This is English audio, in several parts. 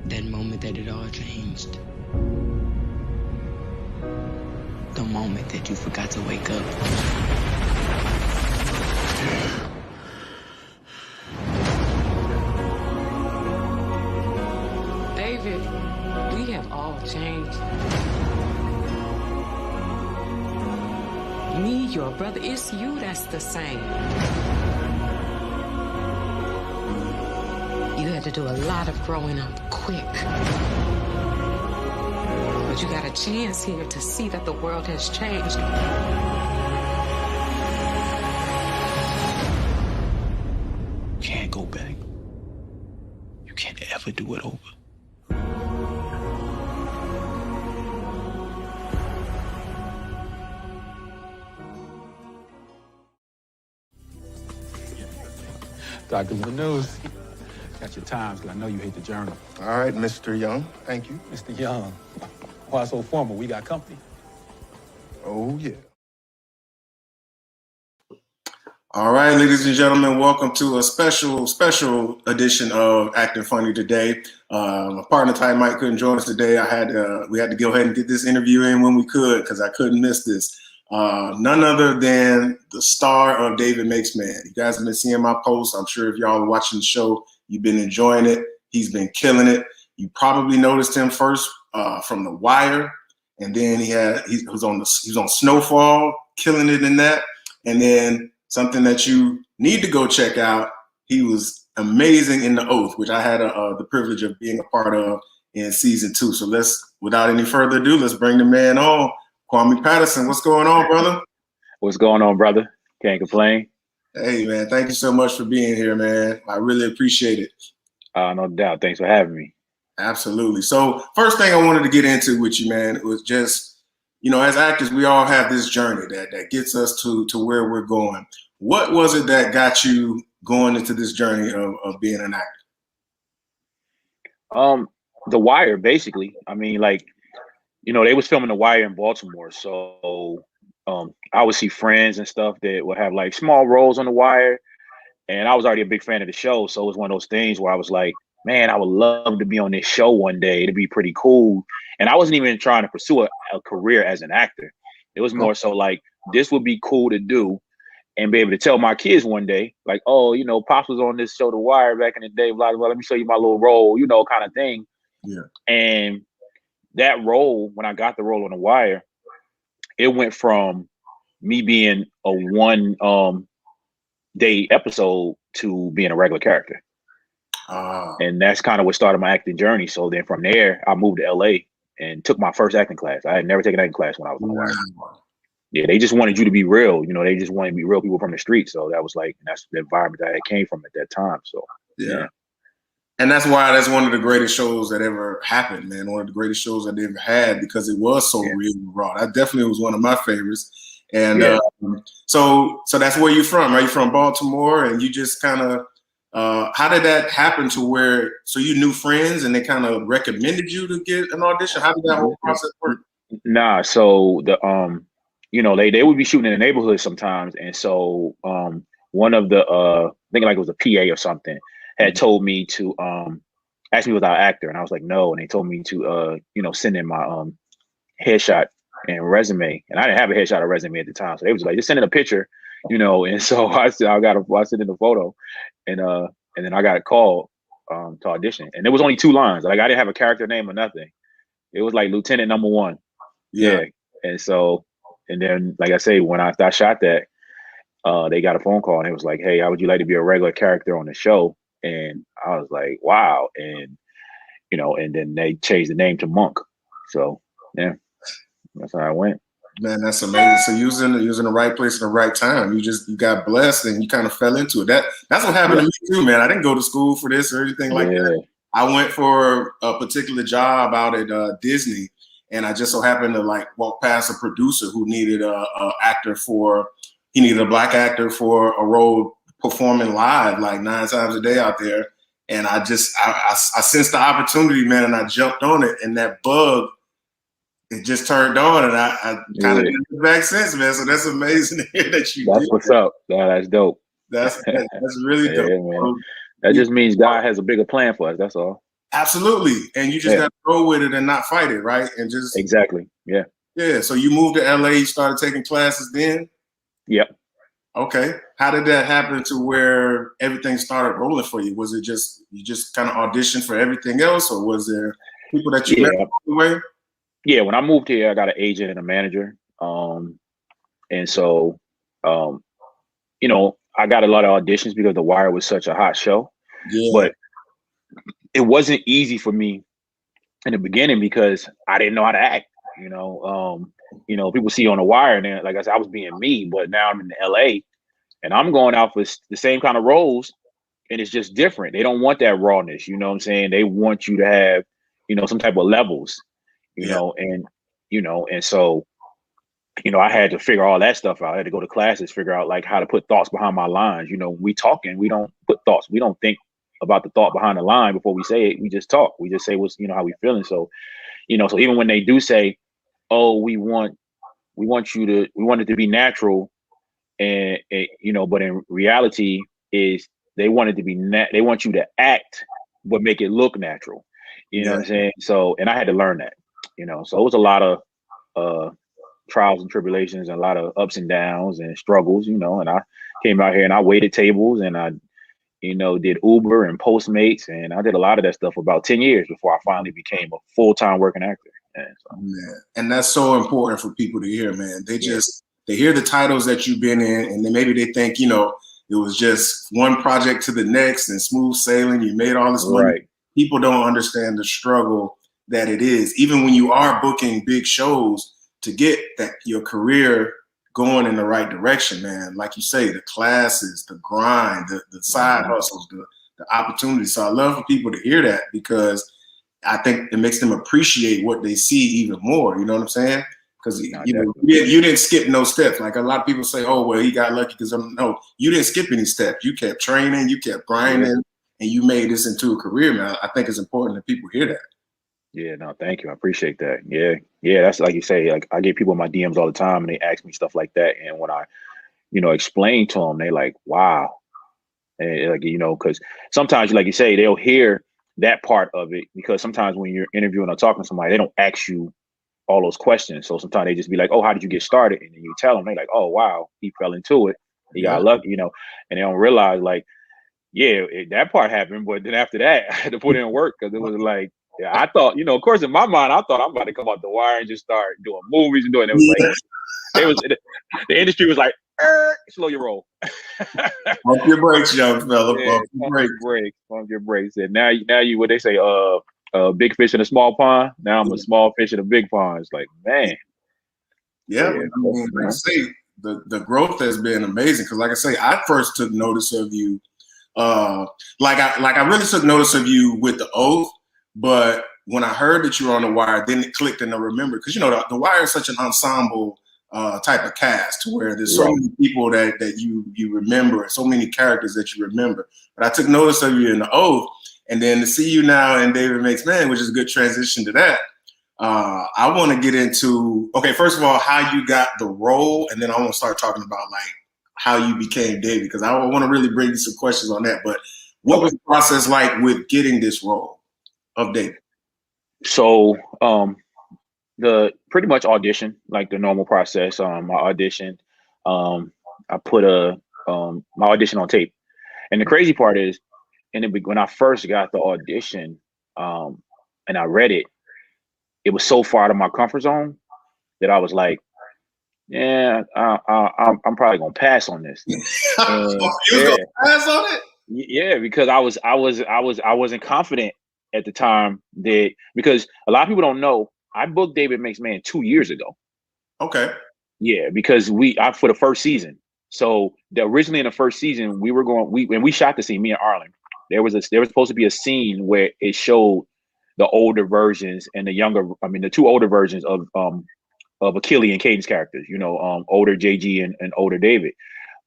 That moment that it all changed. The moment that you forgot to wake up. David, we have all changed. Me, your brother, it's you that's the same. You had to do a lot of growing up quick. But you got a chance here to see that the world has changed. You can't go back. You can't ever do it over. Dr. Manuz, got your times, because I know you hate the journal. All right, Mr. Young. Thank you. Mr. Young, why so formal? We got company. Oh, yeah. All right, ladies and gentlemen, welcome to a special edition of Acting Funny today. My partner Ty Mike couldn't join us today. We had to go ahead and get this interview in when we could because I couldn't miss this. None other than the star of David Makes Man. You guys have been seeing my posts. I'm sure if y'all are watching the show, you've been enjoying it. He's been killing it. You probably noticed him first from The Wire, and then he was on Snowfall, killing it in that, and then something that you need to go check out. He was amazing in The Oath, which I had the privilege of being a part of in season 2. So without any further ado, let's bring the man on. Kwame Patterson, what's going on, brother? What's going on, brother? Can't complain. Hey, man, thank you so much for being here, man. I really appreciate it. No doubt. Thanks for having me. Absolutely. So first thing I wanted to get into with you, man, was just, as actors, we all have this journey that gets us to where we're going. What was it that got you going into this journey of being an actor? The Wire, basically. I mean, they was filming The Wire in Baltimore. So I would see friends and stuff that would have like small roles on The Wire. And I was already a big fan of the show. So it was one of those things where I was like, man, I would love to be on this show one day. It'd be pretty cool. And I wasn't even trying to pursue a career as an actor. It was more so like, this would be cool to do and be able to tell my kids one day, like, oh, Pops was on this show, The Wire, back in the day, blah, blah, blah, let me show you my little role, kind of thing. Yeah. And that role, when I got the role on The Wire, it went from me being a one day episode to being a regular character. And that's kind of what started my acting journey. So then from there, I moved to LA and took my first acting class. I had never taken acting class when I was on The Wire. Yeah, they just wanted you to be real. They just wanted to be real people from the street. So that was that's the environment that I came from at that time. So yeah. And that's why that's one of the greatest shows that ever happened, man. One of the greatest shows that they ever had because it was so real and raw. That definitely was one of my favorites. And so that's where you're from, right? You're from Baltimore, and you just kind of how did that happen to where so you knew friends and they kind of recommended you to get an audition? How did that whole process work? Nah, so the they would be shooting in the neighborhood sometimes, and so one of the I think it was a PA or something had told me to ask me was I an actor, and I was like no, and they told me to send in my headshot and resume, and I didn't have a headshot or resume at the time, so they was like just send in a picture, and so I sent in the photo, and then I got a call to audition, and there was only 2 lines, like I didn't have a character name or nothing. It was like Lieutenant Number 1, and so. And then, like I say, when I shot that, they got a phone call and it was like, hey, how would you like to be a regular character on the show? And I was like, wow. And, and then they changed the name to Monk. So, yeah, that's how I went. Man, that's amazing. So you was in the right place at the right time. You got blessed and you kind of fell into it. That's what happened to me too, man. I didn't go to school for this or anything like that. I went for a particular job out at Disney. And I just so happened to walk past a producer who needed a black actor for a role performing live 9 times a day out there. And I sensed the opportunity, man, and I jumped on it. And that bug, it just turned on, and I kind of didn't look back since, man. So that's amazing to hear that you That's did what's that. up. Yeah, that's dope. That's really dope. Man. That just means God has a bigger plan for us. That's all. Absolutely. And you just got to go with it and not fight it, right? And just exactly. Yeah. Yeah. So you moved to LA, you started taking classes then? Yep. Okay. How did that happen to where everything started rolling for you? Was it just you just kind of auditioned for everything else, or was there people that you met along the way? Yeah, when I moved here, I got an agent and a manager. And so you know, I got a lot of auditions because The Wire was such a hot show. Yeah. But it wasn't easy for me in the beginning because I didn't know how to act. You know, people see you on The Wire, and then, like I said, I was being me. But now I'm in LA, and I'm going out for the same kind of roles, and it's just different. They don't want that rawness. You know what I'm saying? They want you to have, you know, some type of levels. You know, and so, you know, I had to figure all that stuff out. I had to go to classes, figure out like how to put thoughts behind my lines. You know, we talking, we don't put thoughts. We don't think about the thought behind the line before we say it. We just talk. We just say what's, you know, how we feeling. So, you know, so even when they do say, "Oh, we want it to be natural," and you know, but in reality, is they want it to be they want you to act, but make it look natural. You know what I'm saying? So, and I had to learn that. You know, so it was a lot of trials and tribulations and a lot of ups and downs and struggles, you know, and I came out here and I waited tables and I, you know, did Uber and Postmates, and I did a lot of that stuff for about 10 years before I finally became a full-time working actor. And, so, and that's so important for people to hear, man. They just, they hear the titles that you've been in, and then maybe they think, you know, it was just one project to the next and smooth sailing. You made all this money. People don't understand the struggle that it is. Even when you are booking big shows, to get that your career going in the right direction, man. Like you say, the classes, the grind, the side hustles, the opportunities. So I love for people to hear that, because I think it makes them appreciate what they see even more. You know what I'm saying? Because you didn't skip no steps. Like a lot of people say, "Oh, well, he got lucky because no, you didn't skip any steps. You kept training, you kept grinding, and you made this into a career, man." I think it's important that people hear that. Yeah, no, thank you. I appreciate that. Yeah, that's like you say. Like I get people in my DMs all the time, and they ask me stuff like that. And when I, you know, explain to them, they like, "Wow," and like, you know, because sometimes, like you say, they'll hear that part of it, because sometimes when you're interviewing or talking to somebody, they don't ask you all those questions. So sometimes they just be like, "Oh, how did you get started?" And then you tell them, they like, "Oh, wow, he fell into it. He got lucky," you know, and they don't realize like, that part happened, but then after that, I had to put in work, because it was like. Yeah, I thought, you know, of course, in my mind, I thought I'm about to come out The Wire and just start doing movies and doing it. It was like, the industry was like, slow your roll. Pump your brakes, young fella. Pump your brakes. And now you, what they say, big fish in a small pond. Now I'm a small fish in a big pond. It's like, man. Yeah, I mean, like I say, the growth has been amazing. Because, like I say, I first took notice of you. Like I really took notice of you with The Oath. But when I heard that you were on The Wire, then it clicked and I remembered, because, you know, the Wire is such an ensemble type of cast, to where there's so many people that you remember, so many characters that you remember. But I took notice of you in The Oath, and then to see you now in David Makes Man, which is a good transition to that. I want to get into, okay, first of all, how you got the role, and then I want to start talking about like how you became David, because I want to really bring you some questions on that. But what was the process like with getting this role of David? So the pretty much audition, like the normal process. I auditioned. I put my audition on tape. And the crazy part is, when I first got the audition, and I read it, it was so far out of my comfort zone that I was like, yeah, I'm probably gonna pass on this. You gonna pass on it? Yeah, because I wasn't confident at the time, that because a lot of people don't know, I booked David Makes Man 2 years ago. Okay. Yeah, because for the first season. So originally in the first season, we shot the scene, me and Arlen. There was supposed to be a scene where it showed the older versions and the two older versions of Achille and Caden's characters, you know, older JG and older David.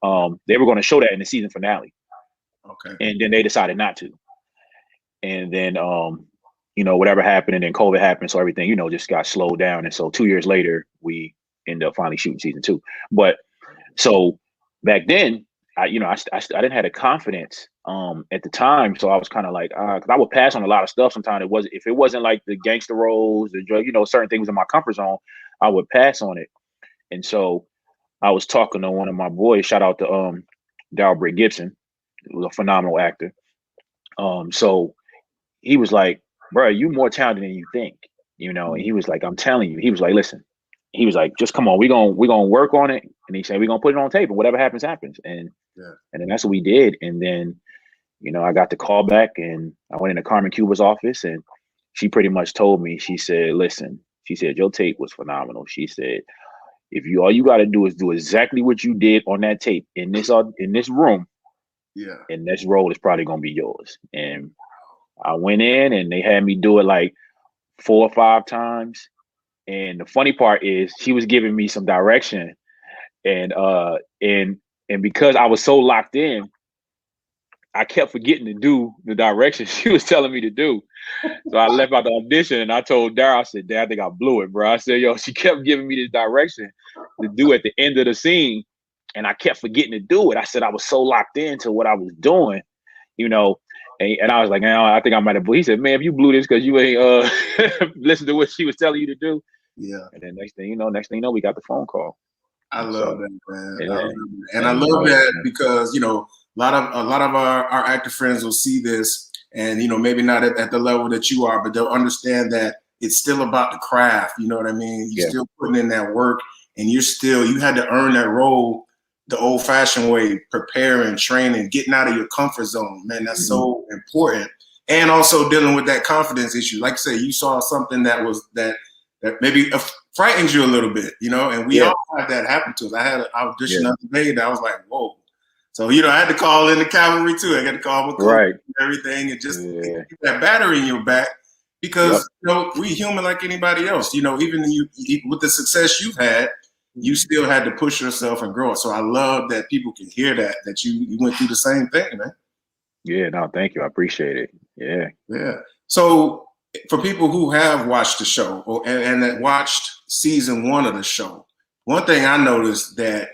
They were going to show that in the season finale. Okay. And then they decided not to. And then, you know, whatever happened, and then COVID happened. So everything, you know, just got slowed down. And so 2 years later, we ended up finally shooting season 2. But so back then, I didn't have the confidence at the time, so I was kind of like, because I would pass on a lot of stuff. Sometimes if it wasn't like the gangster roles, the drug, certain things in my comfort zone, I would pass on it. And so I was talking to one of my boys. Shout out to Dalbert Gibson, who was a phenomenal actor. So he was like, "Bro, you more talented than you think," And he was like, "I'm telling you." He was like, "Listen." He was like, "Just come on, we're gonna work on it." And he said, "We're gonna put it on tape, and whatever happens, happens." And then that's what we did. And then, I got the call back, and I went into Carmen Cuba's office, and she pretty much told me. She said, "Listen," she said, "your tape was phenomenal." She said, "If all you got to do is do exactly what you did on that tape in this room, and this role is probably gonna be yours." And I went in, and they had me do it like 4 or 5 times. And the funny part is, she was giving me some direction, and because I was so locked in, I kept forgetting to do the direction she was telling me to do. So I left out the audition, and I told Daryl, I said, "Dad, I think I blew it, bro." I said, "Yo, she kept giving me this direction to do at the end of the scene, and I kept forgetting to do it." I said I was so locked into what I was doing, and I was like, "No, I think I might have blew." He said, "Man, if you blew this because you ain't listen to what she was telling you to do." Yeah. And then next thing you know, we got the phone call. I love that, man. Yeah. I love that because a lot of our actor friends will see this, and maybe not at the level that you are, but they'll understand that it's still about the craft. You know what I mean? You're still putting in that work, and you had to earn that role the old-fashioned way, preparing, training, getting out of your comfort zone. Man, that's so important. And also dealing with that confidence issue. Like I say, you saw something that maybe frightens you a little bit, and we all had that happen to us. I had an audition the other day that I was like, whoa. So, I had to call in the cavalry too. I got to call my coach and everything, and just get that battery in your back because, we human like anybody else. Even with the success you've had, you still had to push yourself and grow it. So I love that people can hear that you went through the same thing, man. Yeah, no, thank you. I appreciate it. Yeah. Yeah. So for people who have watched the show and that watched season 1 of the show, one thing I noticed that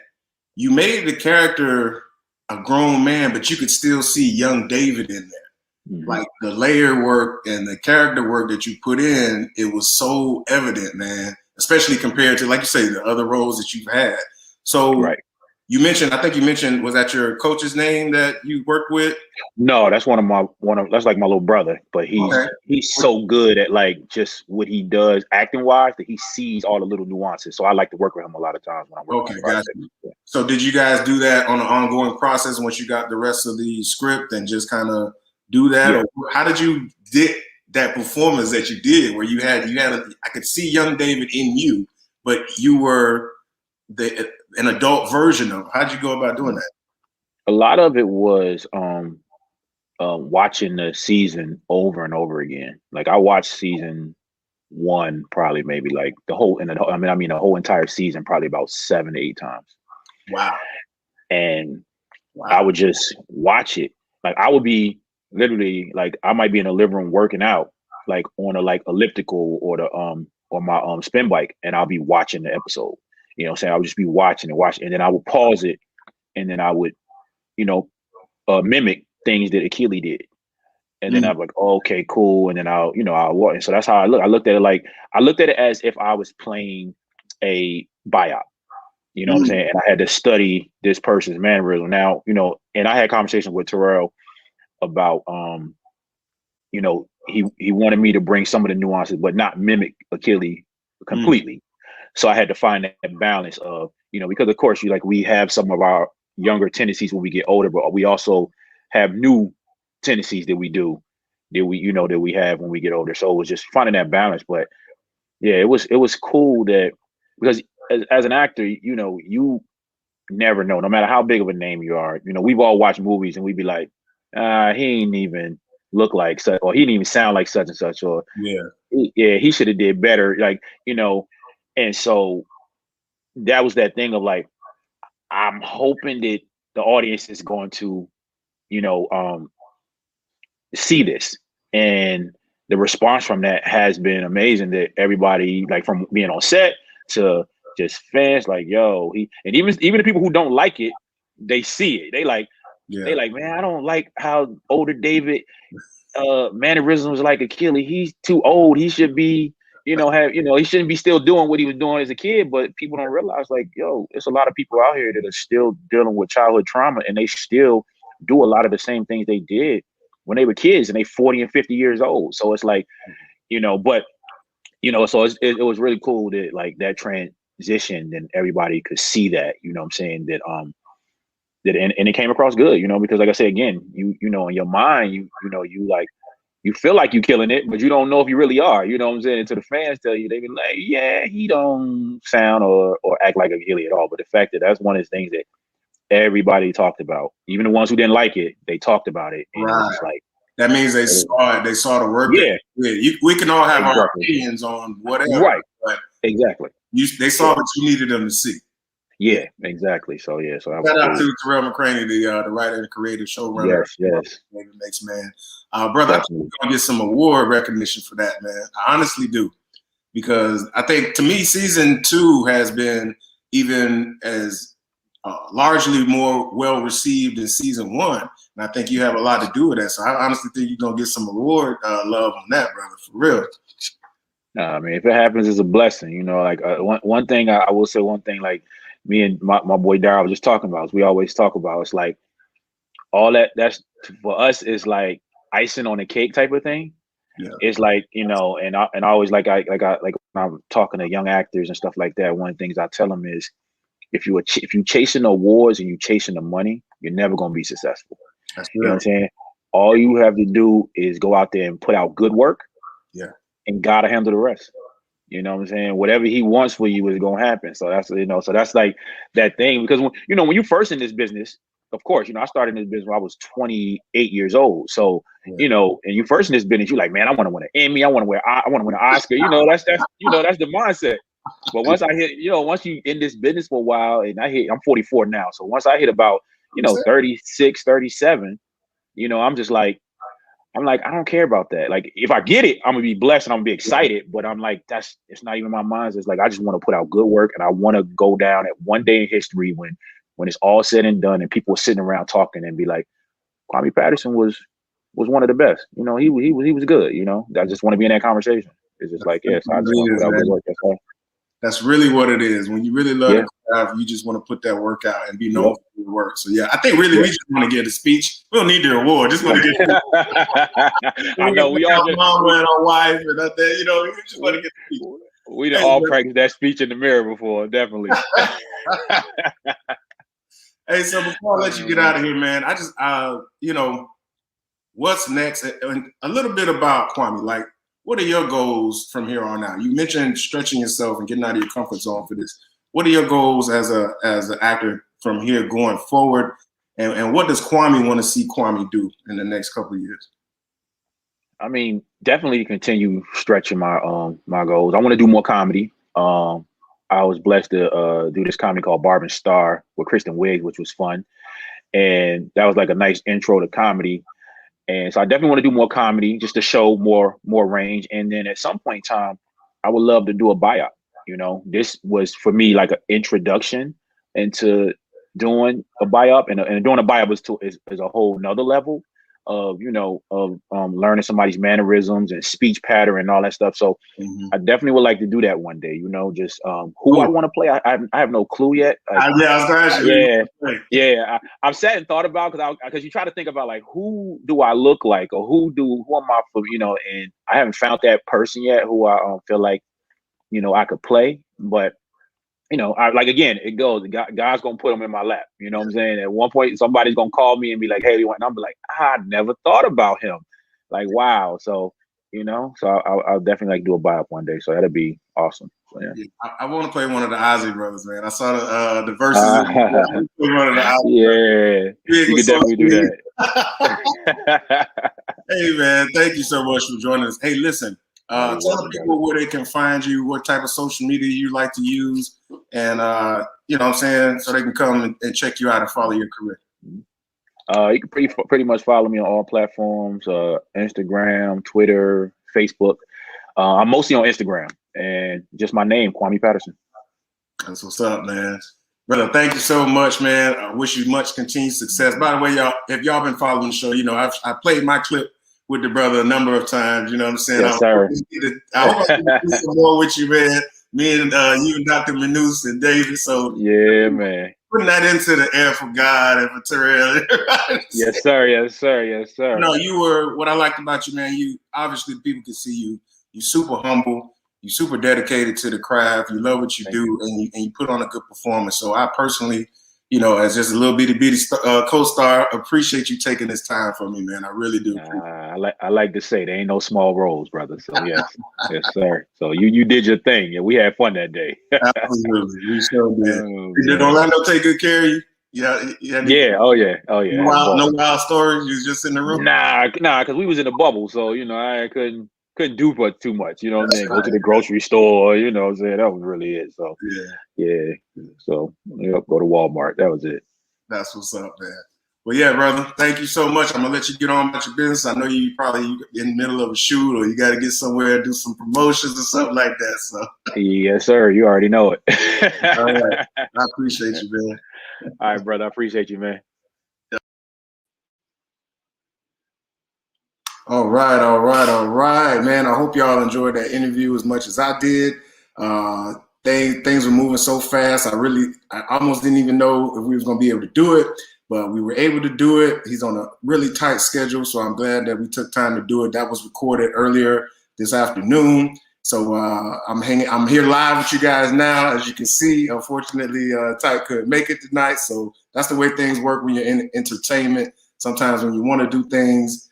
you made the character a grown man, but you could still see young David in there. Like the layer work and the character work that you put in, it was so evident, man, especially compared to, like you say, the other roles that you've had. So I think you mentioned, was that your coach's name that you worked with? No, that's that's like my little brother, but he's so good at like just what he does acting wise that he sees all the little nuances. So I like to work with him a lot of times when I work on the project. So did you guys do that on an ongoing process once you got the rest of the script and just kind of do that? Yeah. Or how did you get that performance that you did where I could see young David in you, but you were an adult version of? How'd you go about doing that? A lot of it was watching the season over and over again. Like I watched season 1 probably maybe like the whole entire season probably about 7 to 8 times. Wow. And I would just watch it. Like I would be literally like I might be in the living room working out, like on a like elliptical or my spin bike, and I'll be watching the episode. You know what I'm saying? I would just be watching, and then I would pause it, and then I would, mimic things that Achille did. And then I'm like, oh, okay, cool. And then I'll walk. And so that's how I look. I looked at it as if I was playing a biop. You know what I'm saying? And I had to study this person's mannerism. Now, and I had conversations with Terrell about, he wanted me to bring some of the nuances, but not mimic Achille completely. So I had to find that balance of, because of course we have some of our younger tendencies when we get older, but we also have new tendencies that we have when we get older. So it was just finding that balance. But yeah, it was cool that because as an actor, you never know, no matter how big of a name you are. We've all watched movies and we'd be like, he ain't even look like such, or he didn't even sound like such and such, or he should have did better. And so that was that thing of like, I'm hoping that the audience is going to, see this. And the response from that has been amazing, that everybody, like from being on set to just fans, like, yo, and even the people who don't like it, they see it. They like, Yeah. man, I don't like how older David mannerisms like Achilles. He's too old. He should be, he shouldn't be still doing what he was doing as a kid. But people don't realize, like, yo, there's a lot of people out here that are still dealing with childhood trauma, and they still do a lot of the same things they did when they were kids, and they 40 and 50 years old. So it's like, but so it was really cool that like that transition, and everybody could see that, you know what I'm saying, that and it came across good, because like I said, again, in your mind, you feel like you killing it, but you don't know if you really are, you know what I'm saying? Until the fans tell you, they be like, yeah, he don't sound or act like a Achilles at all. But the fact that that's one of the things that everybody talked about, even the ones who didn't like it, they talked about it. And Right. it was like, that means they saw it. They saw the work. Yeah. We can all have our Exactly. opinions on whatever. Right. But Exactly. they saw what you needed them to see. Yeah, exactly. So yeah, so shout out to Terrell McCraney, the writer and creative showrunner. Yes. David Makes Man. Brother, I think we're gonna get some award recognition for that, man. I honestly do. Because I think, to me, season 2 has been even as largely more well received than season 1. And I think you have a lot to do with that. So I honestly think you're gonna get some award love on that, brother, for real. I mean, if it happens, it's a blessing. Like one thing I will say, one thing, like me and my boy Darryl was just talking about, is we always talk about, it's like all that's for us is like icing on the cake type of thing. Yeah. It's like, and I always like when I'm talking to young actors and stuff like that, one of the things I tell them is, if you chasing awards and you chasing the money, you're never gonna be successful. That's you know what I'm saying? All you have to do is go out there and put out good work. Yeah. And gotta handle the rest. You know what I'm saying? Whatever he wants for you is gonna happen. So that's so that's like that thing, because when you first in this business, of course, I started in this business when I was 28 years old. So and you first in this business, you're like, man, I want to win an Emmy, I want to win an Oscar. That's the mindset. But once I hit, once you in this business for a while, and I'm 44 now. So once I hit about 36, 37, I'm just like, I don't care about that. Like, if I get it, I'm gonna be blessed and I'm gonna be excited. But I'm like, it's not even my mind. It's like, I just want to put out good work, and I want to go down at one day in history when it's all said and done, and people are sitting around talking and be like, Kwame Patterson was one of the best. He was good. I just want to be in that conversation. It's just like, yes, I just want to put out good work. That's all. That's really what it is. When you really love the craft, you just want to put that work out and be known for your work. So I think really we just want to get a speech. We don't need the award. Just want to get. I know we all just mom and our wife and that. We just want to get the speech. We done all practiced that speech in the mirror before, definitely. Hey, so before I let you get out of here, man, I just what's next? And a little bit about Kwame. Like, what are your goals from here on out? You mentioned stretching yourself and getting out of your comfort zone for this. What are your goals as an actor from here going forward? And what does Kwame want to see Kwame do in the next couple of years? I mean, definitely continue stretching my my goals. I want to do more comedy. I was blessed to do this comedy called Barb and Star with Kristen Wiig, which was fun. And that was like a nice intro to comedy. And so I definitely want to do more comedy just to show more range. And then at some point in time, I would love to do a buyout. This was for me like an introduction into doing a buyout, and doing a buyout is a whole nother level of learning somebody's mannerisms and speech pattern and all that stuff. So I definitely would like to do that one day. Just who I want to play. I have no clue yet. I've sat and thought about, because you try to think about like, who do I look like, or who am I for, and I haven't found that person yet who I feel like I could play. But again, it goes, God's gonna put them in my lap. You know what I'm saying? At one point, somebody's gonna call me and be like, "Hey, and I'm like, I never thought about him." Like, wow. So I'll definitely do a buyout one day. So that'll be awesome. So, I want to play one of the Ozzy brothers, man. I saw the verses. One of the Ozzy you can definitely do that. Hey, man, thank you so much for joining us. Hey, listen. Tell people where they can find you, what type of social media you like to use, and you know what I'm saying, so they can come and check you out and follow your career. You can pretty much follow me on all platforms, Instagram, Twitter, Facebook. I'm mostly on Instagram, and just my name, Kwame Patterson. That's what's up, man. Brother, thank you so much, man. I wish you much continued success. By the way, y'all, if y'all been following the show, you know, I played my clip with the brother a number of times. You know what I'm saying? Yes, sir. I hope I can do some more with you, man. Me and you and Dr. Manus and David. So yeah, man. Putting that into the air for God and for Terrell. Yes, sir. Yes, sir. Yes, sir. No, you were, what I liked about you, man, you obviously people can see you. You super humble. You super dedicated to the craft. You love what you do, and you put on a good performance. So I personally, you know, as just a little bitty co-star, appreciate you taking this time for me, man. I really do. I like to say there ain't no small roles, brother. So yes, yes, sir. So you did your thing. Yeah, we had fun that day. Absolutely, we sure did. Did Orlando take good care of you? Yeah, yeah. Oh yeah. No wild stories. You was just in the room. Nah, because we was in a bubble. So you know, I couldn't do but too much. You know what I'm saying? Go to the grocery store. You know what I'm saying? That was really it. So yeah. So go to Walmart. That was it. That's what's up, man. Well, yeah, brother. Thank you so much. I'm gonna let you get on about your business. I know you probably in the middle of a shoot, or you got to get somewhere and do some promotions or something like that. So yes, sir. You already know it. All right. I appreciate you, man. All right, brother. I appreciate you, man. All right, man. I hope y'all enjoyed that interview as much as I did. Things were moving so fast. I almost didn't even know if we was going to be able to do it, but we were able to do it. He's on a really tight schedule, so I'm glad that we took time to do it. That was recorded earlier this afternoon. So I'm here live with you guys now. As you can see, unfortunately, Tyke couldn't make it tonight. So that's the way things work when you're in entertainment. Sometimes when you want to do things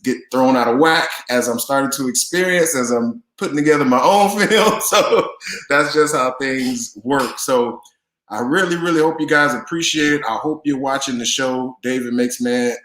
get thrown out of whack, as I'm starting to experience as I'm putting together my own film. So that's just how things work. So I really, really hope you guys appreciate it. I hope you're watching the show, David Makes Man.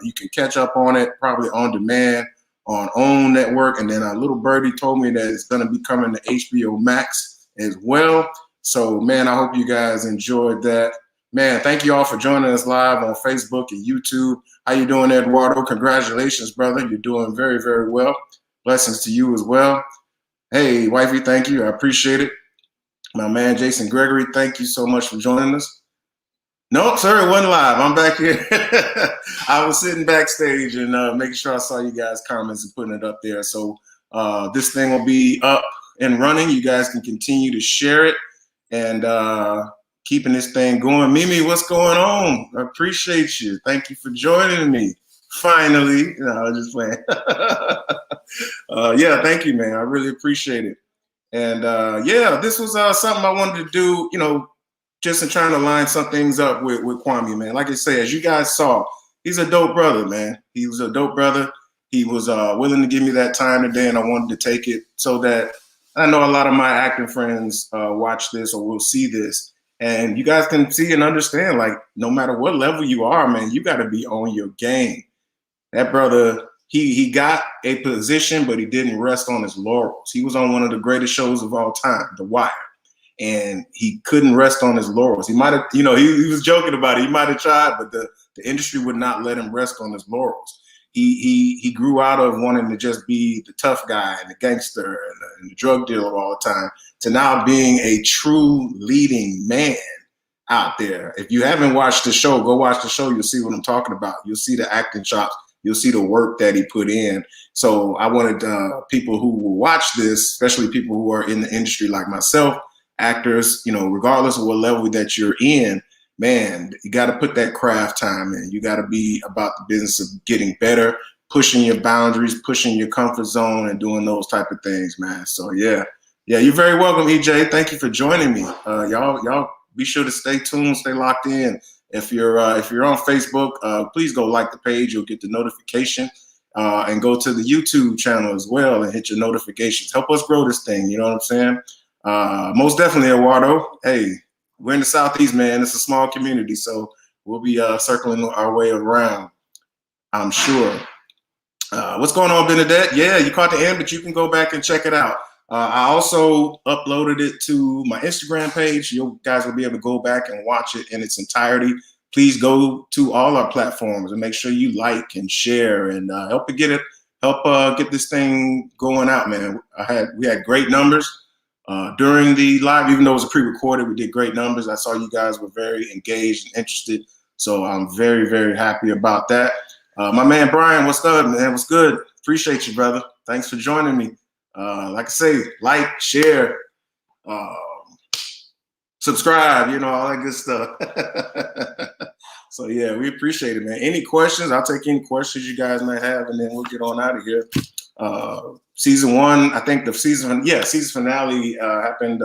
You can catch up on it probably on demand on OWN Network. And then a little birdie told me that it's going to be coming to HBO Max as well. So, man, I hope you guys enjoyed that. Man, thank you all for joining us live on Facebook and YouTube. How you doing, Eduardo? Congratulations, brother. You're doing very, very well. Blessings to you as well. Hey, wifey, thank you. I appreciate it. My man, Jason Gregory, thank you so much for joining us. No, sir, it wasn't live. I'm back here. I was sitting backstage and making sure I saw you guys' comments and putting it up there. So this thing will be up and running. You guys can continue to share it and keeping this thing going. Mimi, what's going on? I appreciate you. Thank you for joining me. Finally. No, I was just playing. Yeah, thank you, man. I really appreciate it. And yeah, this was something I wanted to do, you know, just in trying to line some things up with Kwame, man. Like I say, as you guys saw, he's a dope brother, man. He was a dope brother. He was willing to give me that time today, and I wanted to take it so that I know a lot of my acting friends watch this or will see this. And you guys can see and understand, like, no matter what level you are, man, you got to be on your game. That brother, he got a position, but he didn't rest on his laurels. He was on one of the greatest shows of all time, The Wire, and he couldn't rest on his laurels. He might have, you know, he was joking about it. He might have tried, but the industry would not let him rest on his laurels. He grew out of wanting to just be the tough guy and the gangster and the drug dealer all the time to now being a true leading man out there. If you haven't watched the show, go watch the show. You'll see what I'm talking about. You'll see the acting chops. You'll see the work that he put in. So I wanted people who will watch this, especially people who are in the industry like myself, actors, you know, regardless of what level that you're in, man, you got to put that craft time in. You got to be about the business of getting better, pushing your boundaries, pushing your comfort zone, and doing those type of things, man. So yeah, you're very welcome, EJ. Thank you for joining me. Y'all be sure to stay tuned, stay locked in. If you're on Facebook, please go like the page. You'll get the notification, and go to the YouTube channel as well and hit your notifications. Help us grow this thing. You know what I'm saying? Most definitely, Eduardo. Hey, we're in the Southeast, man. It's a small community, so we'll be circling our way around, I'm sure. What's going on, Benedette? Yeah, you caught the end, but you can go back and check it out. I also uploaded it to my Instagram page. You guys will be able to go back and watch it in its entirety. Please go to all our platforms and make sure you like and share and help get this thing going out, man. We had great numbers during the live, even though it was a pre-recorded, we did great numbers. I saw you guys were very engaged and interested. So I'm very, very happy about that. My man, Brian, what's up, man? What's good? Appreciate you, brother. Thanks for joining me. Like I say, like, share, subscribe, you know, all that good stuff. So yeah, we appreciate it, man. Any questions? I'll take any questions you guys might have, and then we'll get on out of here. Season 1, I think the season finale happened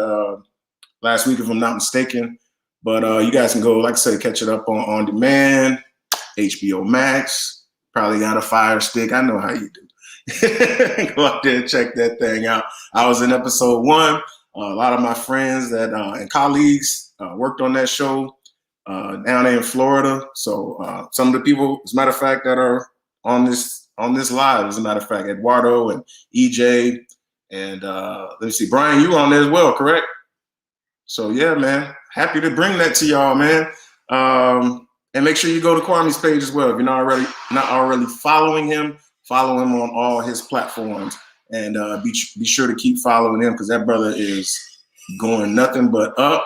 last week, if I'm not mistaken. But you guys can go, like I said, catch it up on demand, HBO Max. Probably got a Fire Stick. I know how you do. Go out there and check that thing out. I was in episode 1. A lot of my friends that and colleagues worked on that show down there in Florida. So some of the people, as a matter of fact, that are on this live, as a matter of fact, Eduardo and EJ and let me see, Brian, you were on there as well, correct? So yeah, man, happy to bring that to y'all, man. And make sure you go to Kwame's page as well. If you're not already following him, follow him on all his platforms, and be sure to keep following him, because that brother is going nothing but up.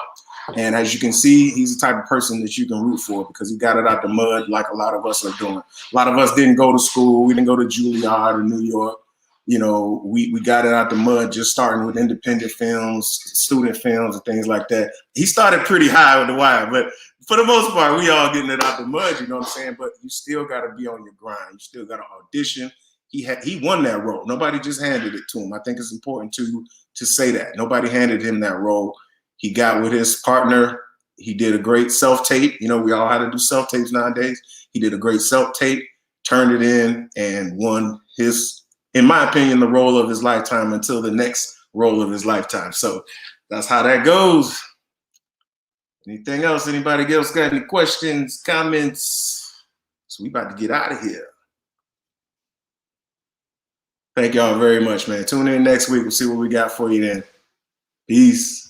And as you can see, he's the type of person that you can root for, because he got it out the mud like a lot of us are doing. A lot of us didn't go to school. We didn't go to Juilliard or New York. You know, we got it out the mud, just starting with independent films, student films, and things like that. He started pretty high with The Wire, but for the most part, we all getting it out the mud, you know what I'm saying? But you still got to be on your grind. You still got to audition. He won that role. Nobody just handed it to him. I think it's important to say that. Nobody handed him that role. He got with his partner. He did a great self-tape. You know, we all had to do self-tapes nowadays. He did a great self-tape, turned it in, and won his, in my opinion, the role of his lifetime until the next role of his lifetime. So that's how that goes. Anything else? Anybody else got any questions, comments? So we about to get out of here. Thank y'all very much, man. Tune in next week. We'll see what we got for you then. Peace.